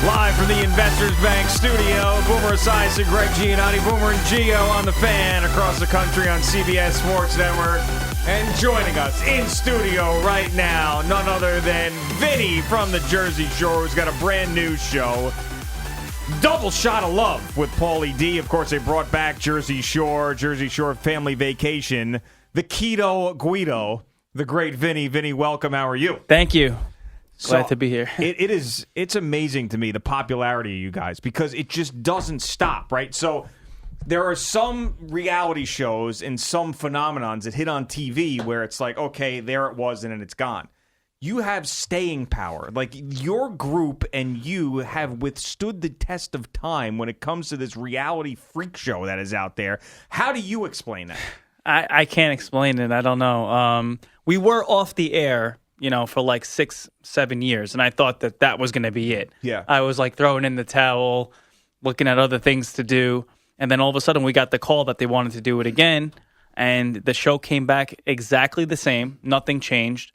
Live from the Investors Bank studio, Boomer Esiason, Greg Giannotti, Boomer and Gio on the Fan across the country on CBS Sports Network. And joining us in studio right now, none other than Vinny from the Jersey Shore, who's got a brand new show, Double Shot of Love with Paulie D. Of course, they brought back Jersey Shore Family Vacation, the Keto Guido, the great Vinny. Vinny, welcome. How are you? Thank you. Glad to be here. It's amazing to me, the popularity of you guys, because it just doesn't stop, right? So there are some reality shows and some phenomenons that hit on TV where it's like, okay, there it was and then it's gone. You have staying power. Like, your group and you have withstood the test of time when it comes to this reality freak show that is out there. How do you explain that? I can't explain it. I don't know. We were off the air, for like 6-7 years, and I thought that was going to be it. Yeah. I was like throwing in the towel, looking at other things to do, and then all of a sudden we got the call that they wanted to do it again, and the show came back exactly the same. Nothing changed.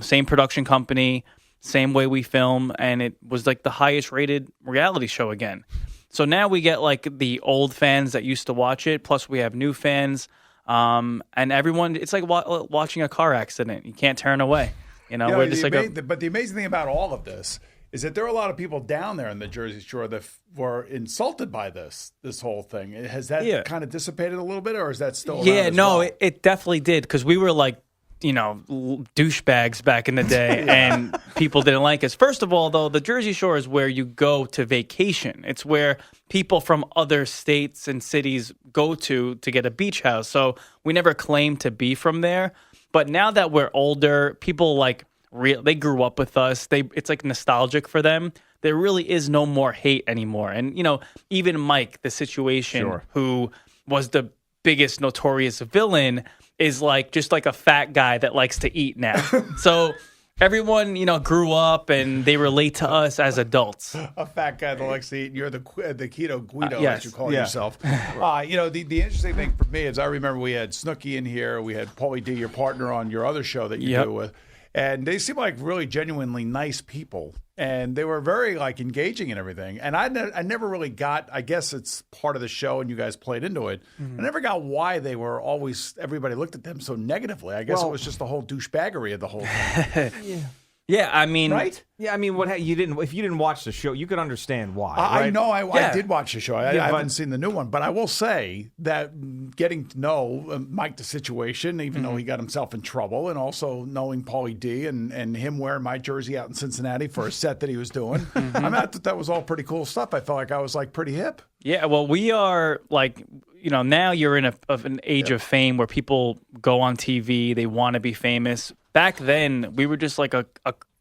Same production company, same way we film, and it was like the highest rated reality show again. So now we get like the old fans that used to watch it, plus we have new fans. And everyone, it's like watching a car accident. You can't turn away. We're just but the amazing thing about all of this is that there are a lot of people down there in the Jersey Shore that were insulted by this whole thing. Has that kind of dissipated a little bit, or is that still around as well? It definitely did, because we were like, douchebags back in the day, and people didn't like us. First of all, though, the Jersey Shore is where you go to vacation. It's where people from other states and cities go to get a beach house. So we never claimed to be from there. But now that we're older, people they grew up with us. It's like nostalgic for them. There really is no more hate anymore. And, even Mike, the situation, who was the biggest notorious villain, is just like a fat guy that likes to eat now. So everyone, grew up and they relate to us as adults. A fat guy that likes to eat. You're the Keto Guido, yes. as you call yourself. The interesting thing for me is I remember we had Snooki in here. We had Paulie D, your partner, on your other show that you do with. And they seem like really genuinely nice people. And they were very engaging and everything. And I never really got, I guess it's part of the show and you guys played into it. Mm-hmm. I never got why they were everybody looked at them so negatively. I guess it was just the whole douchebaggery of the whole thing. Yeah, I mean, right? Yeah, I mean, if you didn't watch the show, you could understand why. I know. I did watch the show. I haven't seen the new one, but I will say that getting to know Mike, the situation, even though he got himself in trouble, and also knowing Paulie D and him wearing my jersey out in Cincinnati for a set that he was doing, I thought that was all pretty cool stuff. I felt like I was pretty hip. Yeah, well, we are now you're in an age of fame where people go on TV, they want to be famous. Back then, we were just like a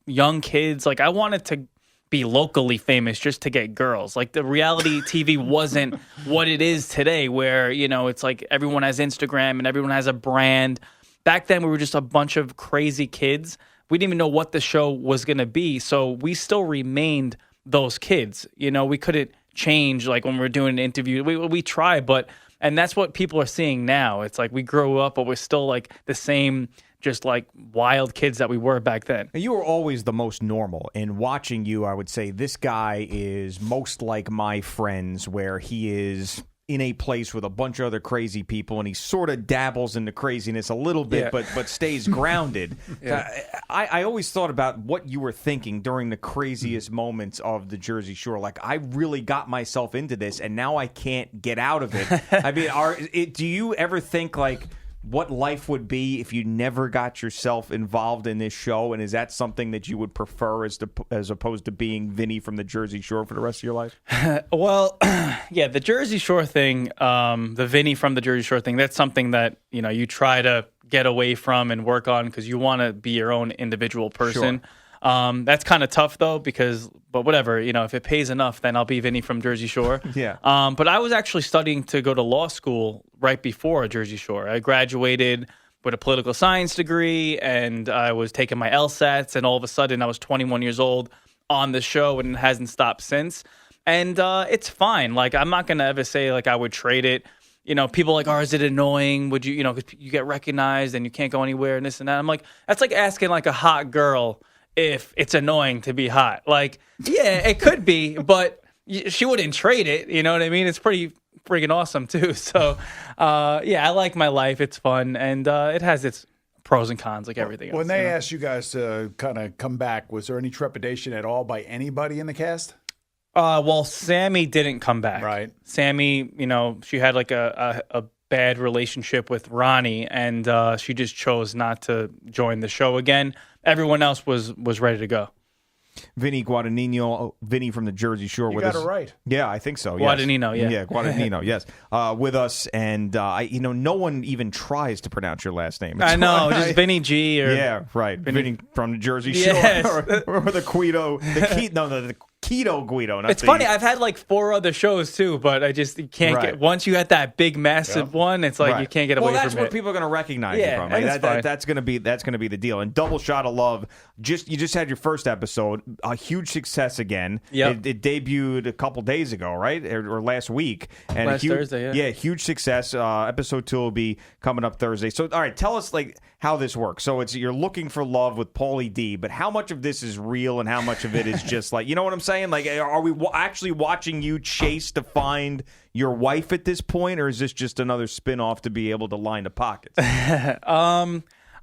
young kids. I wanted to be locally famous just to get girls. The reality TV wasn't what it is today, where, it's like everyone has Instagram and everyone has a brand. Back then, we were just a bunch of crazy kids. We didn't even know what the show was going to be. So we still remained those kids. We couldn't change when we were doing an interview. We tried, and that's what people are seeing now. It's we grew up, but we're still the same, just wild kids that we were back then. You were always the most normal. And watching you, I would say this guy is most like my friends, where he is in a place with a bunch of other crazy people, and he sort of dabbles in the craziness a little bit, but stays grounded. I always thought about what you were thinking during the craziest moments of the Jersey Shore. I really got myself into this, and now I can't get out of it. I mean, do you ever think what life would be if you never got yourself involved in this show? And is that something that you would prefer as opposed to being Vinny from the Jersey Shore for the rest of your life? Well, yeah, the Jersey Shore thing, the Vinny from the Jersey Shore thing, that's something that, you try to get away from and work on because you want to be your own individual person. Sure. That's kind of tough, though, but whatever, if it pays enough, then I'll be Vinny from Jersey Shore. Yeah. But I was actually studying to go to law school right before Jersey Shore. I graduated with a political science degree, and I was taking my LSATs, and all of a sudden I was 21 years old on the show, and it hasn't stopped since. And it's fine. I'm not going to ever say, I would trade it. People are is it annoying? Would you, 'cause you get recognized and you can't go anywhere and this and that. I'm that's like asking a hot girl if it's annoying to be hot. Like, yeah, it could be, but she wouldn't trade it. You know what I mean? It's pretty freaking awesome too. So, yeah, I like my life. It's fun, and it has its pros and cons like everything else. When they asked you guys to kind of come back, was there any trepidation at all by anybody in the cast? Well, Sammy didn't come back. Right. Sammy, she had like a bad relationship with Ronnie, and she just chose not to join the show again. Everyone else was ready to go. Vinny Guadagnino, Vinny from the Jersey Shore You with got us. it right. Yeah, I think so. Guadagnino, yes. yeah. Yeah, Guadagnino, yes. With us, and no one even tries to pronounce your last name. I know, just Vinny G. Or yeah, right. Vinny from the Jersey Shore, Yes. or the Keto Guido. Not It's funny. I've had like 4 other shows too, but you can't Right. get. Once you had that big, massive one, it's like you can't get away from it. Well, that's what people are going to recognize you from. Like, that's going to be the deal. And Double Shot of Love. You just had your first episode, a huge success again. Yep. It debuted a couple days ago, right, or last week. And last Thursday, yeah. Huge success. Episode 2 will be coming up Thursday. So, all right, tell us like how this works. So you're looking for love with Paulie D, but how much of this is real and how much of it is just like, you know what I'm saying? Like, are we actually watching you chase to find your wife at this point, or is this just another spin-off to be able to line the pockets?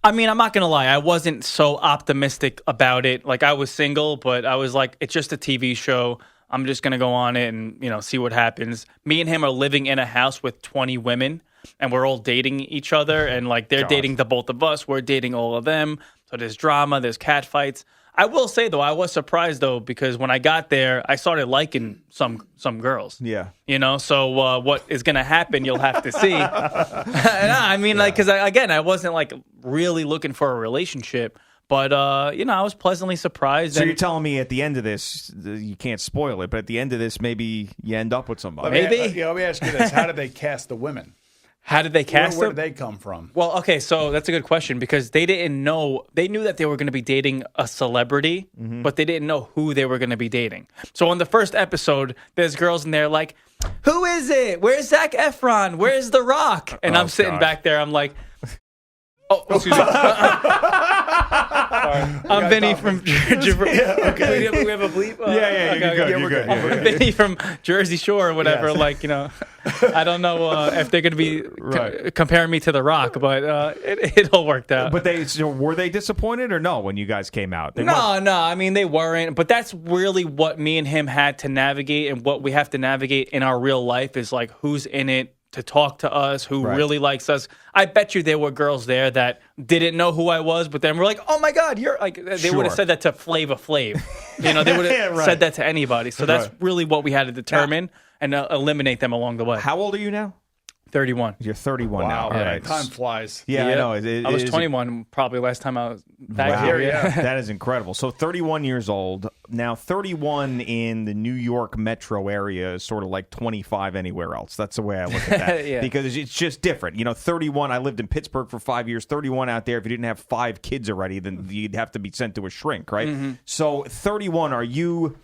I mean, I'm not going to lie. I wasn't so optimistic about it. Like, I was single, but I was like, it's just a TV show. I'm just going to go on it and, see what happens. Me and him are living in a house with 20 women, and we're all dating each other. And, like, they're dating the both of us. We're dating all of them. So there's drama. There's cat fights. I will say, though, I was surprised, though, because when I got there, I started liking some girls. Yeah. So what is going to happen, you'll have to see. I mean, because I wasn't, like, really looking for a relationship. But, I was pleasantly surprised. So you're telling me at the end of this, you can't spoil it, but at the end of this, maybe you end up with somebody. Maybe. Let me ask you this. How did they cast the women? How did they cast Where them? did they come from? Well, okay, so that's a good question because they didn't know. They knew that they were going to be dating a celebrity, but they didn't know who they were going to be dating. So on the first episode, there's girls in there like, who is it? Where's Zac Efron? Where's The Rock? And I'm sitting back there. I'm like, oh, excuse me. I'm Vinny from Jersey. We have a bleep. You're good. I'm Vinny from Jersey Shore or whatever. Yes. Like, I don't know if they're going to be comparing me to The Rock, but it all worked out. But were they disappointed or no when you guys came out? No. I mean, they weren't. But that's really what me and him had to navigate, and what we have to navigate in our real life is like who's in it to talk to us, who really likes us. I bet you there were girls there that didn't know who I was, but then were like, oh my God, you're like, they would have said that to Flava Flav. They would have said that to anybody. So that's really what we had to determine and eliminate them along the way. How old are you now? 31. You're 31 now. Wow, All right. time flies. Yeah, I know. I was 21 probably last time I was back wow. here. Yeah. That is incredible. So 31 years old. Now 31 in the New York metro area is sort of like 25 anywhere else. That's the way I look at that. Because it's just different. 31, I lived in Pittsburgh for 5 years. 31 out there, if you didn't have 5 kids already, then you'd have to be sent to a shrink, right? Mm-hmm. So 31, are you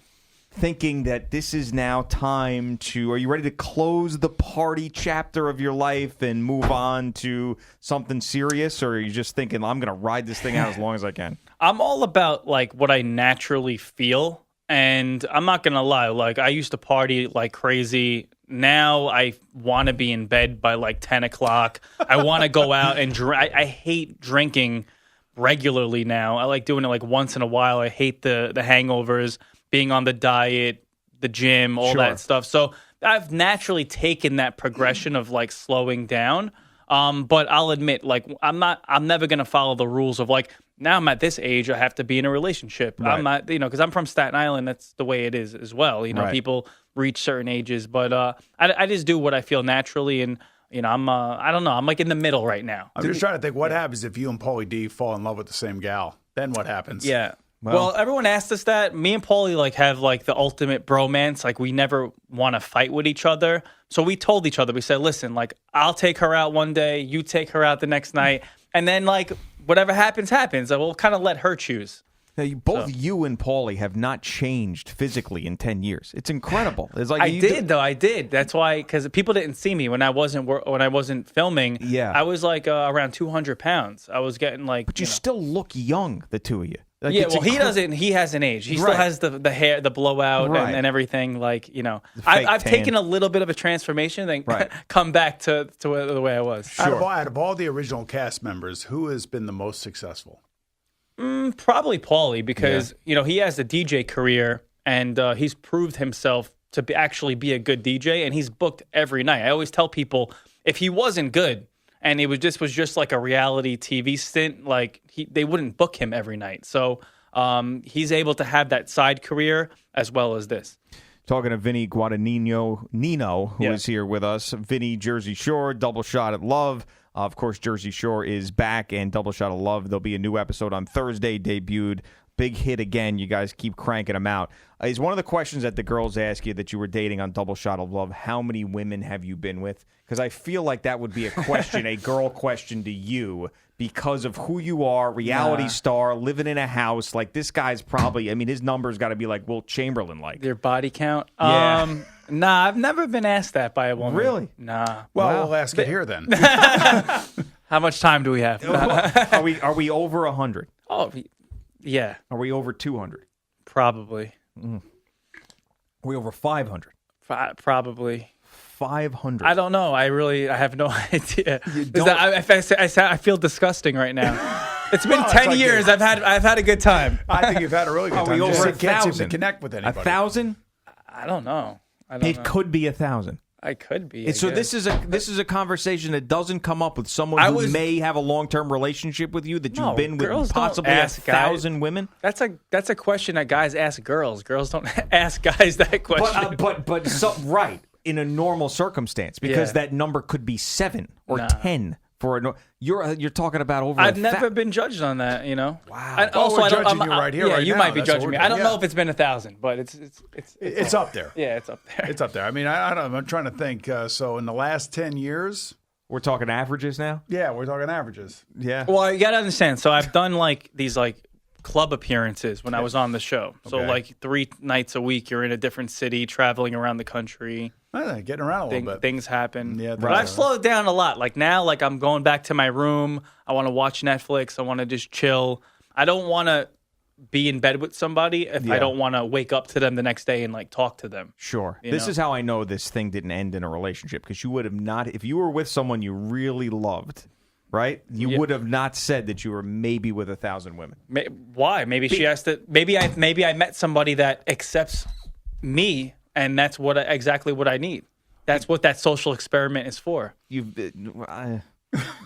thinking that this is now time are you ready to close the party chapter of your life and move on to something serious, or are you just thinking, I'm going to ride this thing out as long as I can? I'm all about like what I naturally feel, and I'm not going to lie, like I used to party like crazy. Now I want to be in bed by like 10 o'clock. I want to go out and drink. I hate drinking regularly now. I like doing it like once in a while. I hate the hangovers, being on the diet, the gym, all that stuff. So I've naturally taken that progression of like slowing down. But I'll admit, like I'm never going to follow the rules of like, now I'm at this age, I have to be in a relationship. Right. I'm not, because I'm from Staten Island. That's the way it is as well. People reach certain ages, but I just do what I feel naturally. And, I'm, I don't know. I'm like in the middle right now. I'm just trying to think what happens if you and Paulie D fall in love with the same gal. Then what happens? Yeah. Well, everyone asked us that. Me and Paulie like have like the ultimate bromance. Like we never want to fight with each other. So we told each other, we said, listen, like I'll take her out one day, you take her out the next night, and then like whatever happens, happens. We'll kind of let her choose. Now, you and Paulie have not changed physically in 10 years. It's incredible. It's like I did. That's why, because people didn't see me when I wasn't filming. Yeah, I was like around 200 pounds. I was getting like. But you still look young, the two of you. Like, yeah, well, he doesn't. He hasn't aged. He still has the hair, the blowout, and everything. Like, you know, I've taken a little bit of a transformation, then come back to the way I was. Sure. Out of all the original cast members, who has been the most successful? Probably Paulie, because you know, he has a DJ career, and he's proved himself to actually be a good DJ, and he's booked every night. I always tell people, if he wasn't good and it was just like a reality TV stint, like they wouldn't book him every night. So he's able to have that side career as well as this. Talking to Vinny Nino, who is here with us. Vinny, Jersey Shore, Double Shot at Love. Of course, Jersey Shore is back, and Double Shot of Love. There'll be a new episode on Thursday, debuted. Big hit again. You guys keep cranking them out. Is one of the questions that the girls ask you that you were dating on Double Shot of Love, how many women have you been with? Because I feel like that would be a question, a girl question to you, because of who you are, reality star, living in a house. Like, this guy's probably, I mean, his number's got to be like Wilt Chamberlain-like. Their body count? Yeah. Nah, I've never been asked that by a woman. Really? Nah. Well, we'll ask it here then. How much time do we have? Are we over 100? Oh, yeah. Are we over 200? Probably. Are we over 500? Probably. 500. I don't know. I have no idea. I feel disgusting right now. It's been 10 years. I've had a good time. I think you've had a really good time. Are we over 1,000? Can't seem to connect with anybody. 1,000? I don't know. It could be 1,000. I could be. So this is a conversation that doesn't come up with someone who may have a long-term relationship with you, that you've been with possibly 1,000 women. That's a question that guys ask girls. Girls don't ask guys that question. But right, in a normal circumstance, because that number could be 7 or 10 for a. You're talking about over. I've never been judged on that. You know. Wow. We're judging you right here. Yeah, right you now. might be That's judging me. I don't know if it's been 1,000, but it's up there. Yeah, it's up there. It's up there. I mean, I don't know. I'm trying to think. So in the last 10 years, we're talking averages now. Yeah, we're talking averages. Yeah. Well, you gotta understand. So I've done these club appearances when I was on the show. So 3 nights a week, you're in a different city, traveling around the country. Getting around a little bit. Things happen. Yeah, but I've slowed down a lot. Like now, I'm going back to my room. I want to watch Netflix. I want to just chill. I don't want to be in bed with somebody if I don't want to wake up to them the next day and talk to them. Sure. This is how I know this thing didn't end in a relationship, because you would have not, if you were with someone you really loved, right? You would have not said that you were maybe with 1,000 women. Why? Maybe she has to. Maybe I met somebody that accepts me, and that's exactly what I need. That's what that social experiment is for.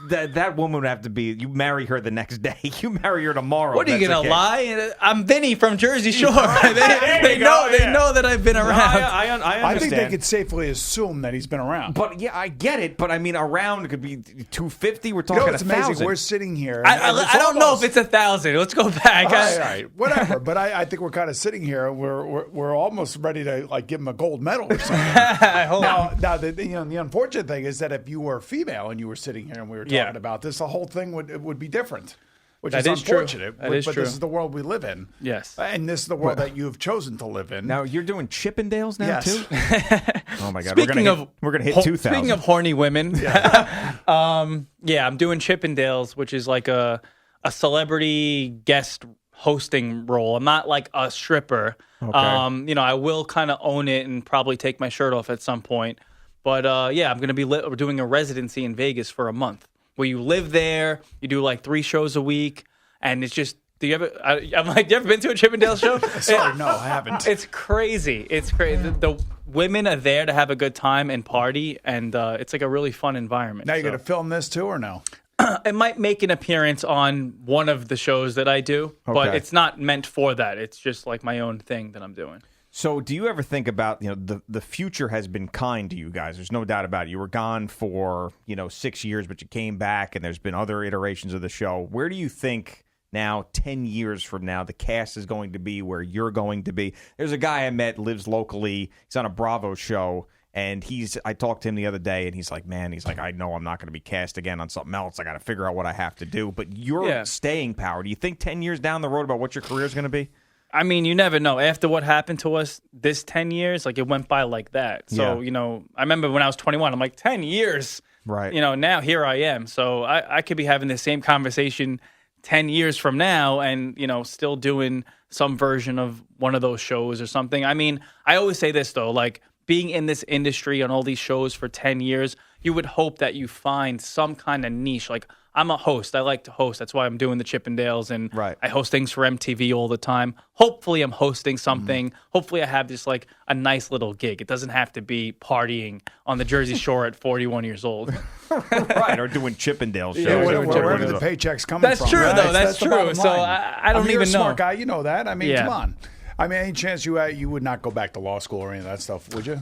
That woman would have to be. You marry her the next day. You marry her tomorrow. What are you gonna lie? I'm Vinny from Jersey Shore. They know that I've been around. I understand. I think they could safely assume that he's been around. But yeah, I get it. But I mean, around could be 250. We're talking 1,000. Amazing. We're sitting here. I don't know if it's 1,000. Let's go back. All right, whatever. But I think we're kind of sitting here. We're almost ready to give him a gold medal or something. Now the unfortunate thing is that if you were female and you were sitting here and we were talking about this, the whole thing would be different, which is unfortunate. But this is the world we live in. Yes. And this is the world that you've chosen to live in. Now, you're doing Chippendales now, too? Oh, my God. We're gonna hit 2,000. Speaking of horny women, I'm doing Chippendales, which is like a celebrity guest hosting role. I'm not like a stripper. Okay. I will kind of own it and probably take my shirt off at some point. But, I'm going to be doing a residency in Vegas for a month, where you live there, you do 3 shows a week, and it's just, do you ever been to a Chippendale show? Sorry, no, I haven't. It's crazy. It's crazy. The women are there to have a good time and party, and it's a really fun environment. Now, you're going to film this too, or no? It might make an appearance on one of the shows that I do, but it's not meant for that. It's just my own thing that I'm doing. So do you ever think about, the future has been kind to you guys. There's no doubt about it. You were gone for, 6 years, but you came back, and there's been other iterations of the show. Where do you think now, 10 years from now, the cast is going to be, where you're going to be? There's a guy I met, lives locally. He's on a Bravo show, and I talked to him the other day, and he's like, I know I'm not going to be cast again on something else. I got to figure out what I have to do. But your staying power, do you think 10 years down the road about what your career is going to be? I mean, you never know. After what happened to us this 10 years, it went by like that. So, I remember when I was 21, I'm 10 years. Right. Now here I am. So I could be having the same conversation 10 years from now and, still doing some version of one of those shows or something. I mean, I always say this, though, like being in this industry on all these shows for 10 years, you would hope that you find some kind of niche. Like, I'm a host. I like to host. That's why I'm doing the Chippendales, and I host things for MTV all the time. Hopefully, I'm hosting something. Hopefully, I have just like a nice little gig. It doesn't have to be partying on the Jersey Shore at 41 years old. Right, or doing Chippendale shows. Yeah, wherever the paycheck's coming from. That's true, right? though. That's true. So I don't you're even a know. Smart guy, you know that. I mean, come on. I mean, any chance you would not go back to law school or any of that stuff, would you?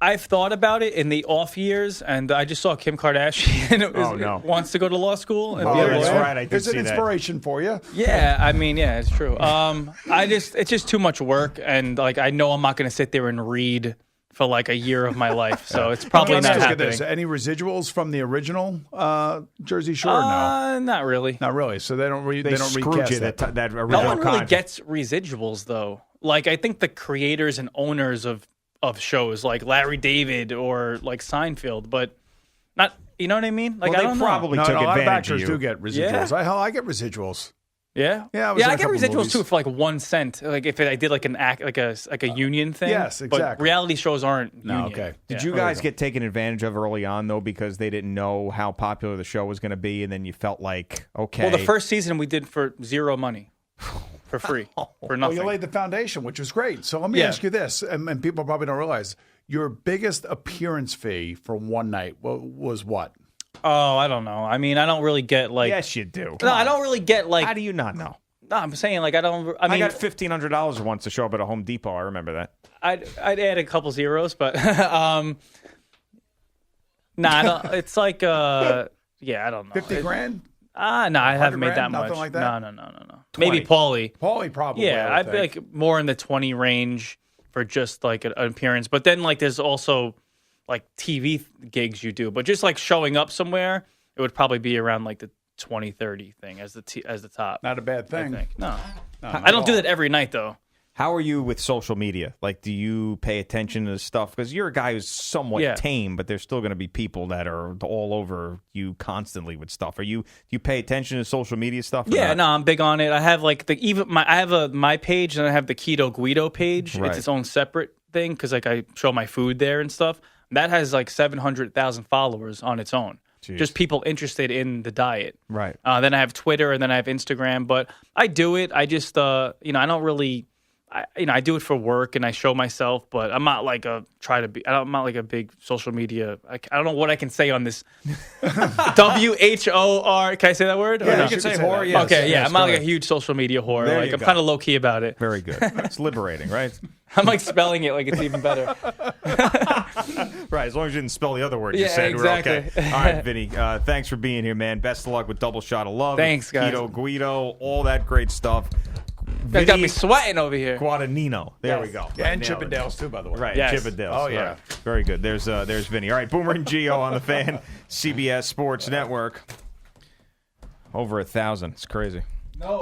I've thought about it in the off years, and I just saw Kim Kardashian wants to go to law school. That's right. I did There's see an inspiration for you. Yeah, I mean, yeah, it's true. It's just too much work, and like I know I'm not going to sit there and read for like a year of my life, so it's probably not happening. Any residuals from the original Jersey Shore? No, not really. Not really. So they don't recast that original. No one really gets residuals though. Like I think the creators and owners of shows like Larry David or like Seinfeld, but not. You know what I mean? Like well, I don't probably know. took a lot of advantage actors of do you. get residuals. Yeah. I get residuals. Yeah, I I get residuals too for like 1 cent. Like if I did like an act, like a union thing. Yes, exactly. But reality shows aren't. No, union. okay. Did you guys get taken advantage of early on though, because they didn't know how popular the show was going to be, and then you felt like, okay. Well, the first season we did for zero money, for free, for nothing. Well, you laid the foundation, which was great. So let me ask you this, and people probably don't realize your biggest appearance fee for one night was what? Oh, I don't know. I mean, I don't really get like. Yes, you do. No, I don't really get like. How do you not know? No, I'm saying like I don't. I mean, I got $1,500 once to show up at a Home Depot. I remember that. I'd add a couple zeros, but nah, I don't, it's like yeah, I don't know. 50 grand? No, I haven't made that Nothing much. like that? No. Maybe Paulie. Paulie probably. Yeah, I'd be like more in the 20 range for just like an appearance. But then like there's also like TV gigs you do, but just like showing up somewhere, it would probably be around like the 20-30 thing as the top. Not a bad thing. I think. No, I don't do that every night though. How are you with social media? Like, do you pay attention to stuff? Because you're a guy who's somewhat tame, but there's still going to be people that are all over you constantly with stuff. Do you pay attention to social media stuff? Yeah, no, I'm big on it. I have like I have my page, and I have the Keto Guido page. Right. It's its own separate thing because like I show my food there and stuff. That has like 700,000 followers on its own. Jeez. Just people interested in the diet. Right. Then I have Twitter, and then I have Instagram. But I do it. I just I don't really. I do it for work and I show myself, but I'm not like I'm not like a big social media. I don't know what I can say on this. WHOR. Can I say that word? Yeah, no? you can say whore. Yes. Okay, yeah, yes, I'm not like a huge social media whore. There Like you I'm go. kind of low key about it. Very good. It's liberating, right? I'm like spelling it like it's even better. Right, as long as you didn't spell the other word you Yeah, said, exactly. we're okay. All right, Vinny, thanks for being here, man. Best of luck with Double Shot of Love. Thanks, guys. Keto Guido, all that great stuff. That got me sweating over here. Guadagnino. There we go. And Nailed it. Chippendales too, by the way. Right, Yes. Chippendales. Oh, yeah. Right. Very good. There's Vinny. All right, Boomer and Gio on the Fan, CBS Sports Network. Over 1,000. It's crazy. No.